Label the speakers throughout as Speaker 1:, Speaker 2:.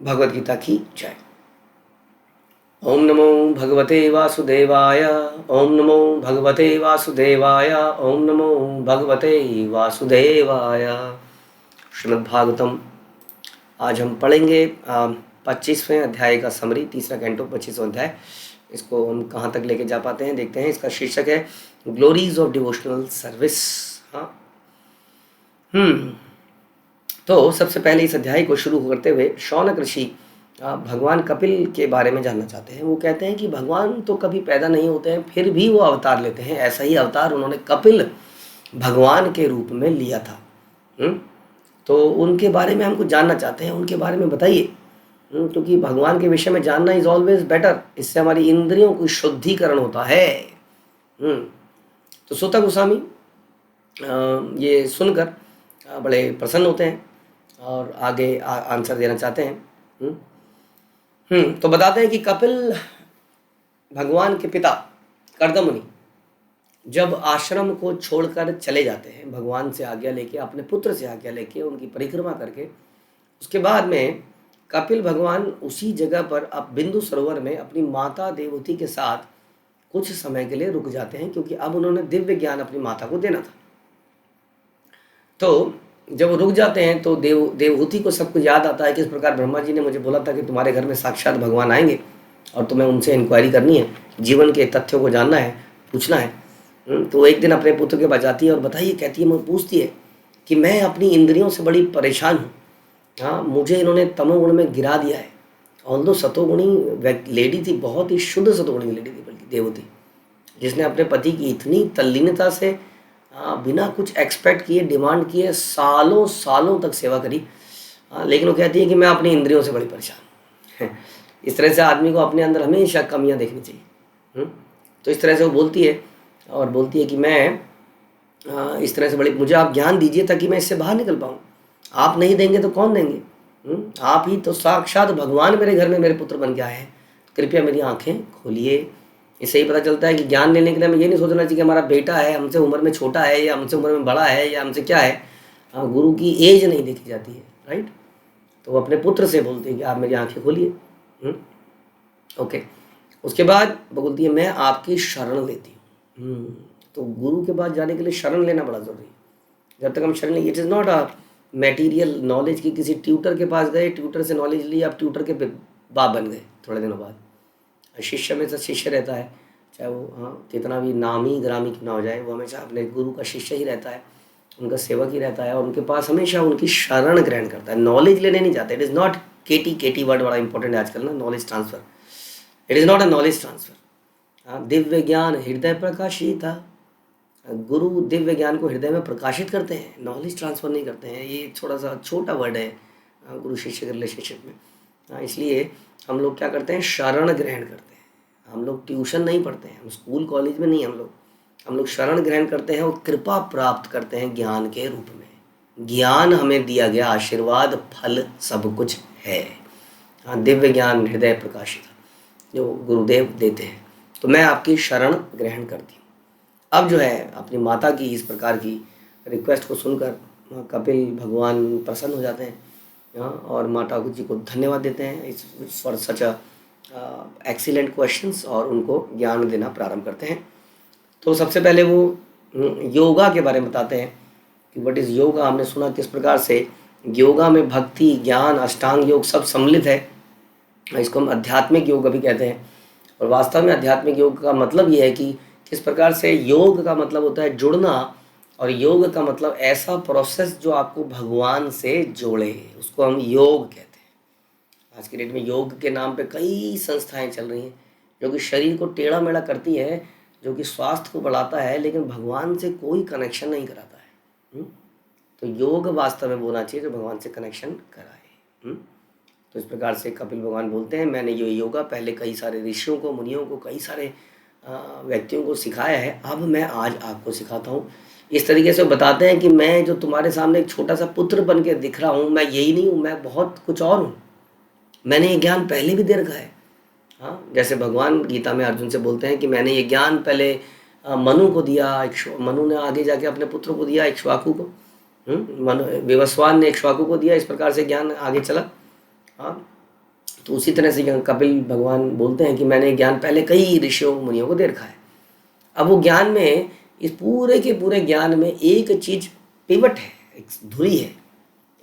Speaker 1: भगवद गीता की जय। ओम नमो भगवते वासुदेवाय। ओम नमो भगवते वासुदेवाय। ओम नमो भगवते वासुदेवाय। श्रीमद्भागवतम आज हम पढ़ेंगे 25वें अध्याय का समरी, तीसरा कैंटो 25वां अध्याय। इसको हम कहाँ तक लेके जा पाते हैं देखते हैं। इसका शीर्षक है ग्लोरीज ऑफ डिवोशनल सर्विस। हाँ, तो सबसे पहले इस अध्याय को शुरू करते हुए शौनक ऋषि भगवान कपिल के बारे में जानना चाहते हैं। वो कहते हैं कि भगवान तो कभी पैदा नहीं होते हैं, फिर भी वो अवतार लेते हैं। ऐसा ही अवतार उन्होंने कपिल भगवान के रूप में लिया था। तो उनके बारे में हमको जानना चाहते हैं, उनके बारे में बताइए। क्योंकि भगवान के विषय में जानना इज ऑलवेज बेटर। इससे हमारी इंद्रियों की शुद्धिकरण होता है। तो सूत गोस्वामी ये सुनकर बड़े प्रसन्न होते हैं और आगे आंसर देना चाहते हैं। तो बताते हैं कि कपिल भगवान के पिता कर्दम मुनि जब आश्रम को छोड़कर चले जाते हैं, भगवान से आज्ञा लेके, अपने पुत्र से आज्ञा लेके, उनकी परिक्रमा करके, उसके बाद में कपिल भगवान उसी जगह पर अब बिंदु सरोवर में अपनी माता देवहूति के साथ कुछ समय के लिए रुक जाते हैं, क्योंकि अब उन्होंने दिव्य ज्ञान अपनी माता को देना था। तो जब वो रुक जाते हैं तो देवहूति को सब कुछ याद आता है कि इस प्रकार ब्रह्मा जी ने मुझे बोला था कि तुम्हारे घर में साक्षात भगवान आएंगे और तुम्हें उनसे इंक्वायरी करनी है, जीवन के तथ्यों को जानना है, पूछना है। तो एक दिन अपने पुत्र के पास जाती है और बताइए, कहती है, मुझे पूछती है कि मैं अपनी इंद्रियों से बड़ी परेशान हूँ। हाँ, मुझे इन्होंने तमोगुण में गिरा दिया है। ऑल्दो सतोगुणी लेडी थी, बहुत ही शुद्ध सतोगुणी लेडी थी बल्कि देवहूति, जिसने अपने पति की इतनी तल्लीनता से बिना कुछ एक्सपेक्ट किए, डिमांड किए, सालों सालों तक सेवा करी। लेकिन वो कहती है कि मैं अपनी इंद्रियों से बड़ी परेशान। इस तरह से आदमी को अपने अंदर हमेशा कमियां देखनी चाहिए। तो इस तरह से वो बोलती है और बोलती है कि मैं इस तरह से बड़ी, मुझे आप ज्ञान दीजिए ताकि मैं इससे बाहर निकल पाऊँ। आप नहीं देंगे तो कौन देंगे? आप ही तो साक्षात भगवान मेरे घर में मेरे पुत्र बन के आए हैं। कृपया मेरी आंखें खोलिए। इससे ही पता चलता है कि ज्ञान लेने के लिए हमें ये नहीं सोचना चाहिए कि हमारा बेटा है, हमसे उम्र में छोटा है या हमसे उम्र में बड़ा है या हमसे क्या है। गुरु की एज नहीं देखी जाती है, राइट। तो वो अपने पुत्र से बोलते हैं कि आप मेरी आंखें खोलिए। ओके, उसके बाद बोलती है मैं आपकी शरण लेती हूँ। तो गुरु के पास जाने के लिए शरण लेना बड़ा जरूरी है। जब तक हम शरण लेंगे, it is not a material knowledge कि किसी ट्यूटर के पास गए, ट्यूटर से नॉलेज ली, आप ट्यूटर के बाप बन गए थोड़े दिनों बाद। शिष्य में तो शिष्य रहता है, चाहे वो कितना भी नामी ग्रामी क्यों ना हो जाए, वो हमेशा अपने गुरु का शिष्य ही रहता है, उनका सेवक ही रहता है और उनके पास हमेशा उनकी शरण ग्रहण करता है। नॉलेज लेने नहीं जाते। It is not KT word बड़ा इंपॉर्टेंट है आजकल ना, knowledge transfer. It is not a knowledge transfer. दिव्य ज्ञान हृदय प्रकाशित। गुरु दिव्य ज्ञान को हृदय में प्रकाशित करते हैं, नॉलेज ट्रांसफर नहीं करते हैं। ये थोड़ा सा छोटा वर्ड है गुरु शिष्य के रिलेशनशिप में। इसलिए हम लोग क्या करते हैं, शरण ग्रहण करते हैं। हम लोग ट्यूशन नहीं पढ़ते हैं, हम स्कूल कॉलेज में नहीं, हम लोग शरण ग्रहण करते हैं और कृपा प्राप्त करते हैं ज्ञान के रूप में। ज्ञान हमें दिया गया आशीर्वाद, फल सब कुछ है। दिव्य ज्ञान हृदय प्रकाशित जो गुरुदेव देते हैं। तो मैं आपकी शरण ग्रहण करती हूँ। अब जो है अपनी माता की इस प्रकार की रिक्वेस्ट को सुनकर कपिल भगवान प्रसन्न हो जाते हैं और माता जी को धन्यवाद देते हैं for such a excellent questions और उनको ज्ञान देना प्रारंभ करते हैं। तो सबसे पहले वो योगा के बारे में बताते हैं कि व्हाट इज़ योगा। हमने सुना किस प्रकार से योगा में भक्ति, ज्ञान, अष्टांग योग सब सम्मिलित है। इसको हम आध्यात्मिक योग भी कहते हैं। और वास्तव में आध्यात्मिक योग का मतलब ये है कि किस प्रकार से योग का मतलब होता है जुड़ना, और योग का मतलब ऐसा प्रोसेस जो आपको भगवान से जोड़े, उसको हम योग कहते हैं। आज की डेट में योग के नाम पे कई संस्थाएं चल रही हैं जो कि शरीर को टेढ़ा मेढ़ा करती है, जो कि स्वास्थ्य को बढ़ाता है, लेकिन भगवान से कोई कनेक्शन नहीं कराता है। तो योग वास्तव में बोलना चाहिए जो भगवान से कनेक्शन कराए। तो इस प्रकार से कपिल भगवान बोलते हैं, मैंने ये योगा पहले कई सारे ऋषियों को, मुनियों को, कई सारे व्यक्तियों को सिखाया है, अब मैं आज आपको सिखाता हूँ। इस तरीके से बताते हैं कि मैं जो तुम्हारे सामने एक छोटा सा पुत्र बन के दिख रहा हूँ, मैं यही नहीं हूँ, मैं बहुत कुछ और हूँ। मैंने ये ज्ञान पहले भी दे रखा है। जैसे भगवान गीता में अर्जुन से बोलते हैं कि मैंने ये ज्ञान पहले मनु को दिया, मनु ने आगे जाके अपने पुत्र को दिया, इक्ष्वाकु को। विवस्वान ने इक्ष्वाकु को दिया। इस प्रकार से ज्ञान आगे चला। तो उसी तरह से यहाँ कपिल भगवान बोलते हैं कि मैंने ज्ञान पहले कई ऋषियों मुनियों को दे रखा है। अब वो ज्ञान में, इस पूरे के पूरे ज्ञान में एक चीज पिवट है, एक धुरी है।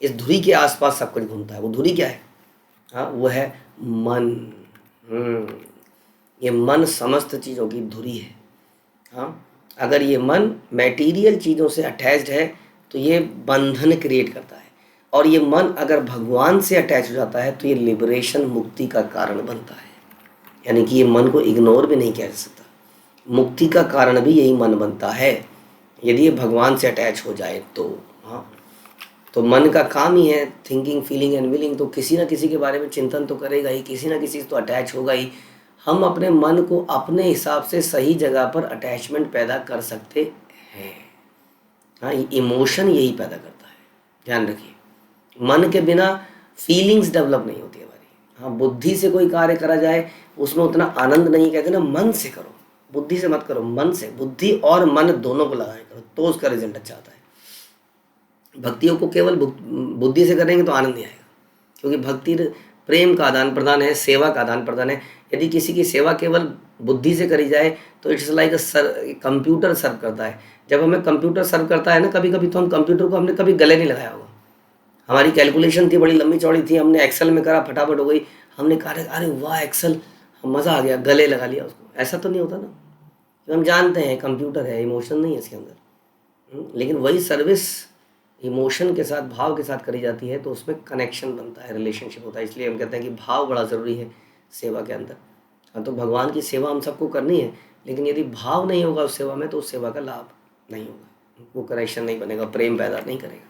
Speaker 1: इस धुरी के आसपास सब कुछ घूमता है। वो धुरी क्या है? हाँ, वो है मन। ये मन समस्त चीज़ों की धुरी है। हाँ, अगर ये मन मटेरियल चीज़ों से अटैच्ड है तो ये बंधन क्रिएट करता है, और ये मन अगर भगवान से अटैच हो जाता है तो ये लिबरेशन, मुक्ति का कारण बनता है। यानी कि ये मन को इग्नोर भी नहीं किया जा सकता। मुक्ति का कारण भी यही मन बनता है यदि ये भगवान से अटैच हो जाए तो। हाँ, तो मन का काम ही है थिंकिंग, फीलिंग एंड विलिंग, तो किसी ना किसी के बारे में चिंतन तो करेगा ही, किसी ना किसी से तो अटैच होगा ही। हम अपने मन को अपने हिसाब से सही जगह पर अटैचमेंट पैदा कर सकते हैं। हाँ, इमोशन यही पैदा करता है, ध्यान रखिए। मन के बिना फीलिंग्स डेवलप नहीं होती हमारी। हाँ, बुद्धि से कोई कार्य करा जाए उसमें उतना आनंद नहीं, कहते ना मन से करो, बुद्धि से मत करो, मन से। बुद्धि और मन दोनों को लगाए करो तो उसका रिजल्ट अच्छा आता है। भक्तियों को केवल बुद्धि से करेंगे तो आनंद नहीं आएगा, क्योंकि भक्ति प्रेम का आदान प्रदान है, सेवा का आदान प्रदान है। यदि किसी की सेवा केवल बुद्धि से करी जाए तो इट्स लाइक कंप्यूटर सर्व करता है। जब हमें कंप्यूटर सर्व करता है ना, कभी कभी तो हम कंप्यूटर को हमने कभी गले नहीं लगाया होगा। हमारी कैलकुलेशन थी, बड़ी लंबी चौड़ी थी, हमने एक्सेल में करा, फटाफट हो गई, हमने कहा अरे वाह एक्सेल, मज़ा आ गया, गले लगा लिया उसको। ऐसा तो नहीं होता ना, कि हम जानते हैं कंप्यूटर है, इमोशन नहीं है इसके अंदर। लेकिन वही सर्विस इमोशन के साथ, भाव के साथ करी जाती है तो उसमें कनेक्शन बनता है, रिलेशनशिप होता है। इसलिए हम कहते हैं कि भाव बड़ा ज़रूरी है सेवा के अंदर। हाँ, तो भगवान की सेवा हम सबको करनी है, लेकिन यदि भाव नहीं होगा उस सेवा में तो उस सेवा का लाभ नहीं होगा, वो कनेक्शन नहीं बनेगा, प्रेम पैदा नहीं करेगा।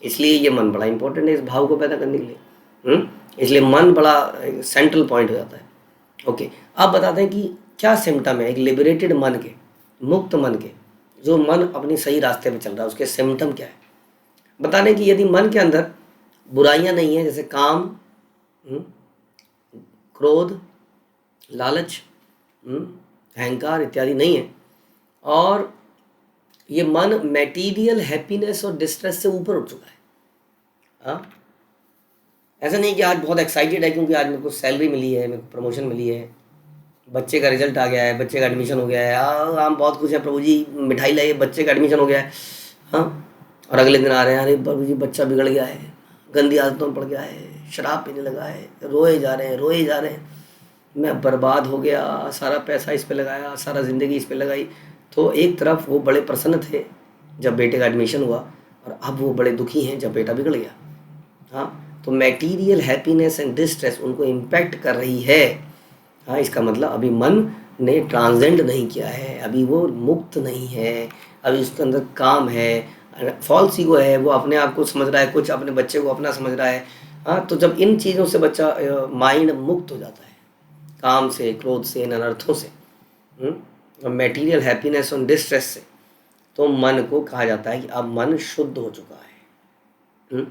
Speaker 1: इसलिए ये मन बड़ा इंपॉर्टेंट है इस भाव को पैदा करने के लिए। इसलिए मन बड़ा सेंट्रल पॉइंट हो जाता है। ओके, अब बताते हैं कि क्या सिम्टम है एक लिबरेटेड मन के, मुक्त मन के, जो मन अपनी सही रास्ते पे चल रहा है, उसके सिम्टम क्या है। बताने कि यदि मन के अंदर बुराइयां नहीं है, जैसे काम, क्रोध, लालच, अहंकार इत्यादि नहीं है, और ये मन मटेरियल हैप्पीनेस और डिस्ट्रेस से ऊपर उठ चुका है। हाँ, ऐसा नहीं कि आज बहुत एक्साइटेड है क्योंकि आज मेरे को सैलरी मिली है, मेरे को प्रमोशन मिली है, बच्चे का रिजल्ट आ गया है, बच्चे का एडमिशन हो गया है, हम बहुत खुश हैं, प्रभु जी मिठाई लाइए, बच्चे का एडमिशन हो गया है। हाँ, और अगले दिन आ रहे हैं, अरे प्रभु जी बच्चा बिगड़ गया है, गंदी आदतों में पड़ गया है, शराब पीने लगा है, रोए जा रहे हैं, रोए जा रहे हैं, मैं बर्बाद हो गया, सारा पैसा इस पे लगाया, सारा ज़िंदगी इस पे लगाई। तो एक तरफ वो बड़े प्रसन्न थे जब बेटे का एडमिशन हुआ, और अब वो बड़े दुखी हैं जब बेटा बिगड़ गया। हाँ, तो मटेरियल हैप्पीनेस एंड डिस्ट्रेस उनको इम्पैक्ट कर रही है। हाँ, इसका मतलब अभी मन ने ट्रांसेंड नहीं किया है, अभी वो मुक्त नहीं है, अभी उसके अंदर काम है, फॉल्स ईगो है, वो अपने आप को समझ रहा है, कुछ अपने बच्चे को अपना समझ रहा है। हाँ, तो जब इन चीज़ों से बच्चा माइंड मुक्त हो जाता है, काम से, क्रोध से, इन अनर्थों से, मटेरियल हैप्पीनेस और डिस्ट्रेस से, तो मन को कहा जाता है कि अब मन शुद्ध हो चुका है।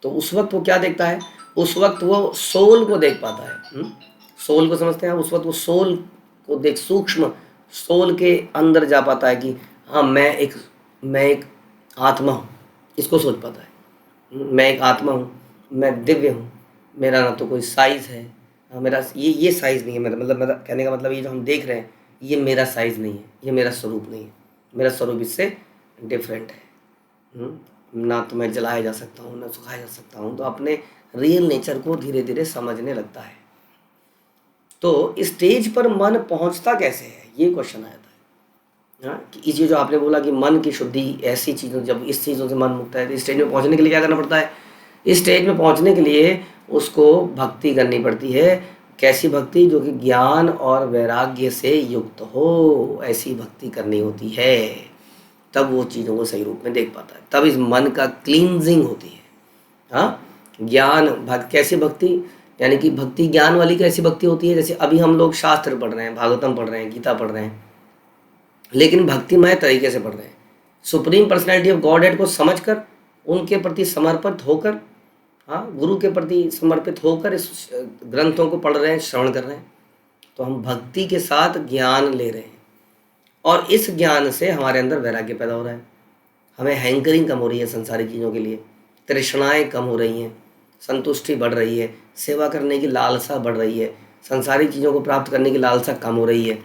Speaker 1: तो उस वक्त वो क्या देखता है, उस वक्त वो सोल को देख पाता है। सोल को समझते हैं, उस वक्त वो सोल को देख, सूक्ष्म सोल के अंदर जा पाता है कि हाँ मैं एक आत्मा हूँ, इसको सोच पाता है। मैं एक आत्मा हूँ, मैं दिव्य हूँ, मेरा ना तो कोई साइज़ है, मेरा ये साइज़ नहीं है, मतलब मेरा कहने का मतलब ये जो हम देख रहे हैं ये मेरा साइज़ नहीं है, ये मेरा स्वरूप नहीं है, मेरा स्वरूप इससे डिफरेंट है। ना तो मैं जलाया जा सकता हूँ, ना सुखाया जा सकता हूँ। तो अपने रियल नेचर को धीरे धीरे समझने लगता है। तो स्टेज पर मन पहुँचता कैसे है, ये क्वेश्चन आया था। हाँ, कि ये जो आपने बोला कि मन की शुद्धि, ऐसी चीज़ों, जब इस चीज़ों से मन मुक्त है तो स्टेज में पहुँचने के लिए क्या करना पड़ता है। इस स्टेज में पहुँचने के लिए उसको भक्ति करनी पड़ती है। कैसी भक्ति, जो कि ज्ञान और वैराग्य से युक्त हो, ऐसी भक्ति करनी होती है, तब वो चीज़ों को सही रूप में देख पाता है, तब इस मन का क्लींजिंग होती है। हाँ, ज्ञान कैसी भक्ति, यानी कि भक्ति ज्ञान वाली कैसी भक्ति होती है, जैसे अभी हम लोग शास्त्र पढ़ रहे हैं, भागवतम पढ़ रहे हैं, गीता पढ़ रहे हैं, लेकिन भक्तिमय तरीके से पढ़ रहे हैं, supreme personality of God head को समझकर, उनके प्रति समर्पित होकर, हाँ, गुरु के प्रति समर्पित होकर इस ग्रंथों को पढ़ रहे हैं, श्रवण कर रहे हैं, तो हम भक्ति के साथ ज्ञान ले रहे हैं, और इस ज्ञान से हमारे अंदर वैराग्य पैदा हो रहा है, हमें हैंकरिंग कम हो रही है संसारी चीज़ों के लिए, तृष्णाएँ कम हो रही हैं, संतुष्टि बढ़ रही है, सेवा करने की लालसा बढ़ रही है, संसारिक चीज़ों को प्राप्त करने की लालसा कम हो रही है।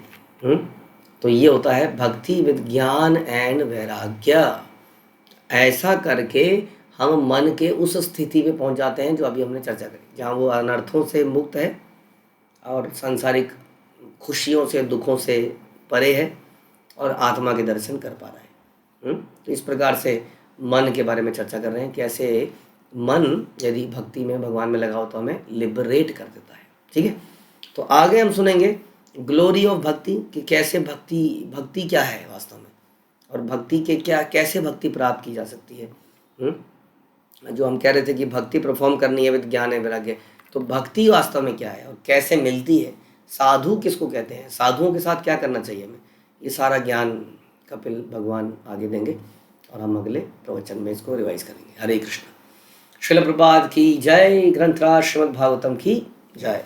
Speaker 1: तो ये होता है भक्ति विद ज्ञान एंड वैराग्य। ऐसा करके हम मन के उस स्थिति में पहुंच जाते हैं जो अभी हमने चर्चा करी, जहाँ वो अनर्थों से मुक्त है और सांसारिक खुशियों से दुखों से परे है और आत्मा के दर्शन कर पा रहा है। तो इस प्रकार से मन के बारे में चर्चा कर रहे हैं, कैसे मन यदि भक्ति में भगवान में लगाओ तो हमें लिबरेट कर देता है। ठीक है, तो आगे हम सुनेंगे ग्लोरी ऑफ भक्ति, कि कैसे भक्ति क्या है वास्तव में, और भक्ति के क्या कैसे भक्ति प्राप्त की जा सकती है। जो हम कह रहे थे कि भक्ति परफॉर्म करनी है विद ज्ञान है वैराग्य, तो भक्ति वास्तव में क्या है और कैसे मिलती है, साधु किसको कहते हैं, साधुओं के साथ क्या करना चाहिए हमें, ये सारा ज्ञान कपिल भगवान आगे देंगे और हम अगले प्रवचन में इसको रिवाइज करेंगे। हरे कृष्ण। श्रील प्रभुपाद की जय। ग्रंथराज श्रीमद् भागवतम की जय।